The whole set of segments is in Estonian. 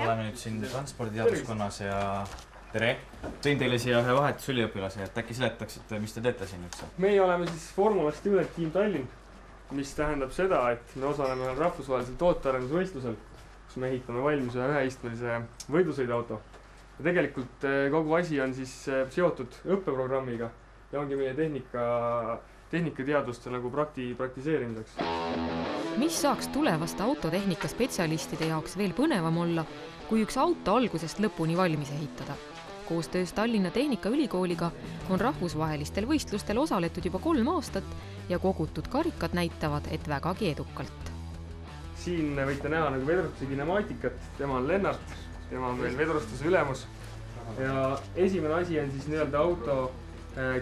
oleme nüüd siin transporditeaduskonnas ja tere! Tõin teile siia ühe vahetusüliõpilase, et äkki seletaksite, mis te teete siin üldse? Meie oleme siis Formula Student Team Tallinn, mis tähendab seda, et me osaleme rahvusvahelisel tootearendusvõistlusel, kus me ehitame valmis üheistmelise võidusõiduauto. Ja tegelikult kogu asi on siis seotud õppeprogrammiga ja ongi meie tehnikateaduste nagu praktiseerimiseks. Mis saaks tulevaste autotehnika spetsialistide jaoks veel põnevam olla, kui üks auto algusest lõpuni valmis ehitada? Koostöös Tallinna Tehnikaülikooliga on rahvusvahelistel võistlustel osaletud juba 3 aastat ja kogutud karikad näitavad, et vägagi edukalt. Siin võite näha nagu vedrustuse kinemaatikat, tema on Lennart, tema on meil vedrustuse ülemus. Ja esimene asi on siis nii-öelda auto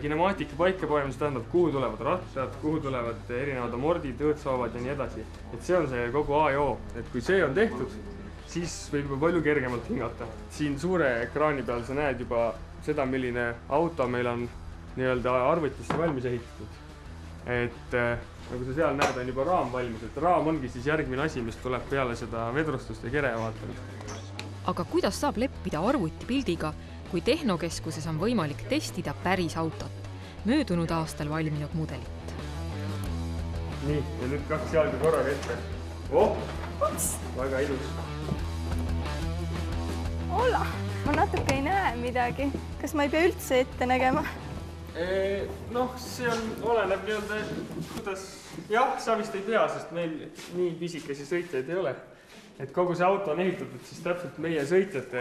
kinemaatika paika panemis tähendab, kuhu tulevad rattad, kuhu tulevad erinevad amordid, õõtsaavad ja nii edasi. Et see on see kogu A ja O. Et kui see on tehtud, siis võib juba palju kergemalt hingata. Siin suure ekraani peal sa näed juba seda, milline auto meil on nii-öelda arvutisse valmis ehitatud. Et nagu sa seal näed, on juba raam valmis. Et raam ongi siis järgmine asi, mis tuleb peale seda vedrustust ja kere vaatamist. Aga kuidas saab leppida arvutipildiga, kui Tehnokeskuses on võimalik testida päris autot, möödunud aastal valminud mudelit? Nii, ja nüüd 2 jalga korraga ette. Väga ilus. Ola, ma natuke ei näe midagi. Kas ma ei pea üldse ette nägema? Noh, see oleneb nii-öelda, kuidas... Jah, sa vist ei pea, sest meil nii pisikesi sõitjaid ei ole. Et kogu see auto on ehitatud siis täpselt meie sõitjate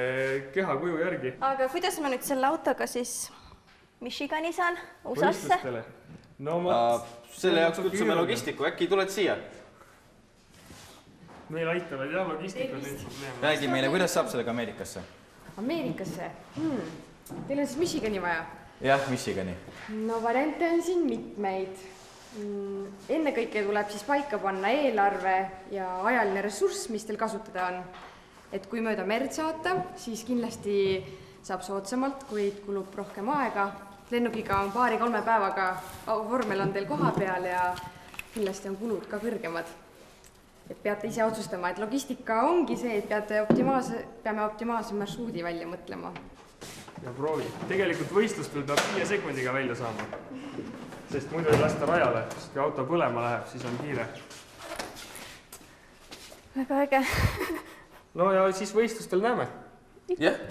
kehakuju järgi. Aga kuidas ma nüüd selle autoga siis Michigani saan? USA-sse? Võistlustele? No ma... Selle jaoks kutsume logistiku, äkki tuled siia? Meil aitavad ja logistika on neid probleeme. Räägi meile, kuidas saab sellega Ameerikasse? Ameerikasse? Teil on siis Michigani vaja? Jah, Michigani. No variante on siin mitmeid. Enne kõike tuleb siis paika panna eelarve ja ajaline ressurss, mis teil kasutada on. Et kui mööda merd saata, siis kindlasti saab soodsamalt, kuid kulub rohkem aega. Lennukiga on 2-3 päevaga vormel on teil koha peal ja kindlasti on kulud ka kõrgemad. Et peate ise otsustama, et logistika ongi see, et peame optimaalse marsruudi välja mõtlema. Ja proovi. Tegelikult võistlustel peab 5 sekundiga välja saama. Sest muidu ei lasta rajale, sest kui auto põlema läheb, siis on kiire. Väga äge. No ja siis võistlustel näeme. Jah.